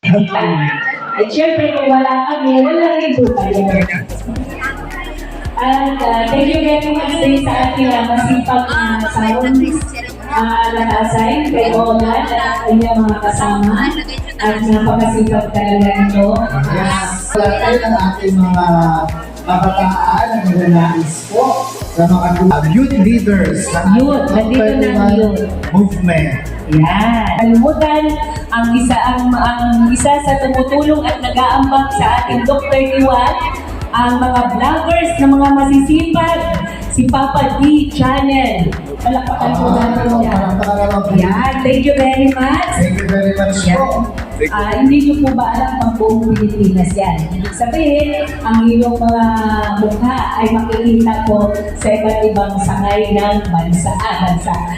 At syempre kung wala kami, wala rin po tayo. At thank you very much din sa ating masipag na sound naka-assign kay Ola at kanyang mga kasama at napakasipag talaga nito. Lahat ng ating mga kabataan na nagnanais po sa mga youth leaders ng Youth, nandito na ang youth. movement. Yan. Kalimutan ang isa sa tumutulong at nag-aambag sa ating Dr. Iwan, ang mga vloggers na mga masisipag, si Papa D Channel. Palakpakan po natin niya. Yan, thank you very much. Thank you very much po. Hindi niyo po ba alam ang buong Pilipinas yan? Ibig sabihin, ang iyong mga mukha ay makikita po sa iba't ibang sangay ng bansa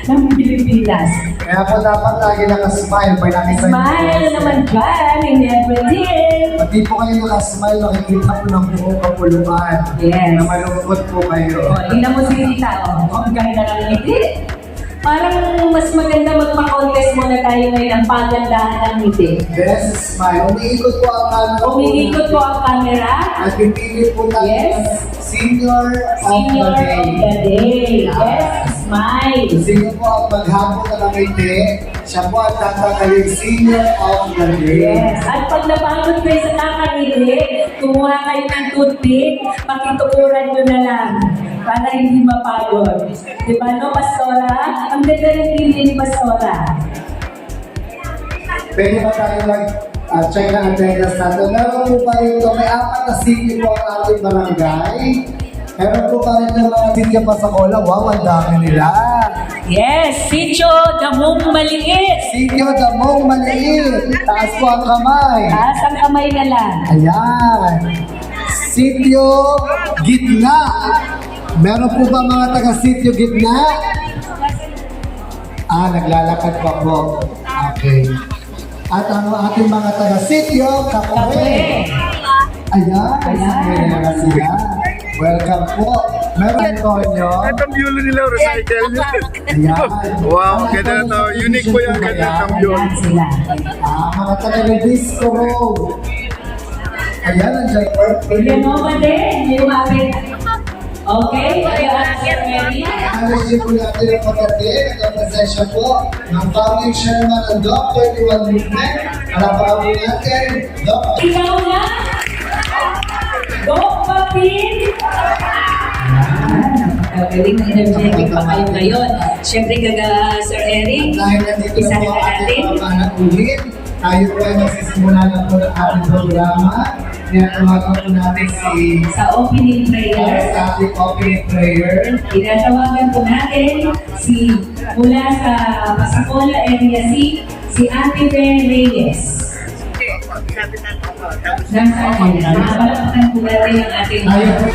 ng Pilipinas. Kaya po dapat lagi nakasmile pag nakita niyo. Smile naman dyan in everything. Pati po kayo nakasmile, makikita po ng buong kapuluan. Yes. Na malungkot po kayo. O, tingnan mo si Rita, o. Ang ganda ng ngiti. Parang mas maganda magpa-contest muna tayo ngayon ang pagandahan ng ngiti. Best smile. Umiikot po ang camera. Umiikot po ang camera. At pipili po tayo Yes. ng Senior Senior of the Day. of the day. Yes, smile. Sino po ang maghapon na ngiti, siya po ang tatanggalin Senior of the Day. Yes. At pag napagod kayo sa kakangiti, kumuha kayo ng toothpick, pakitukuran nyo na lang para hindi mapagod. Di ba, no, Pastora? Ang ganda ng ngiti ni Pastora. Pwede ba tayo mag-check na attendance natin? Meron po pa rin ito, may 4 na senior po ang ating barangay. Meron po pa rin yung mga senior pa sa Cola. Wow, ang dami nila. Yes, Sitio Damong Maliit. Senior Damong Maliit. Taas po ang kamay. Taas ang kamay na lang. Ayan. Sitio Gitna. Meron po ba mga taga-Sitio Gitna? Naglalakad pa po. Okay. At ang ating mga taga-Sitio Kapoy. Ayan. Ayan. Sila. Welcome po. Meron po nyo. Itong yulo nila, recycle. Ayan. Wow, ganda to. Unique po yung ganda ng yun. Ayan sila. Mga taga-Disco Road. Ayan, nandiyan po. Yan o ba din? Yung akin. Okay, kaya Sir Mary. Alas din po natin ang kapatid, ang presensya po ng founding chairman ng Dr. Iwan Movement. Harapan po natin, Dr. Ikaw na? Dok Papin? Napakagaling na energetic pa kayo ngayon. Siyempre, Sir Eric, Dahil nandito isa na po na ang ating natin. mga anak ulit, tayo po ay magsisimula na po ng ating programa. Kaya tumagan po natin si Sa opening prayer, sa ating opening prayer. tinatawagan po natin si mula sa Pasacola Area C, si Ate Bel Reyes. Nasa akin, napalapakan po natin ang ating Tayo po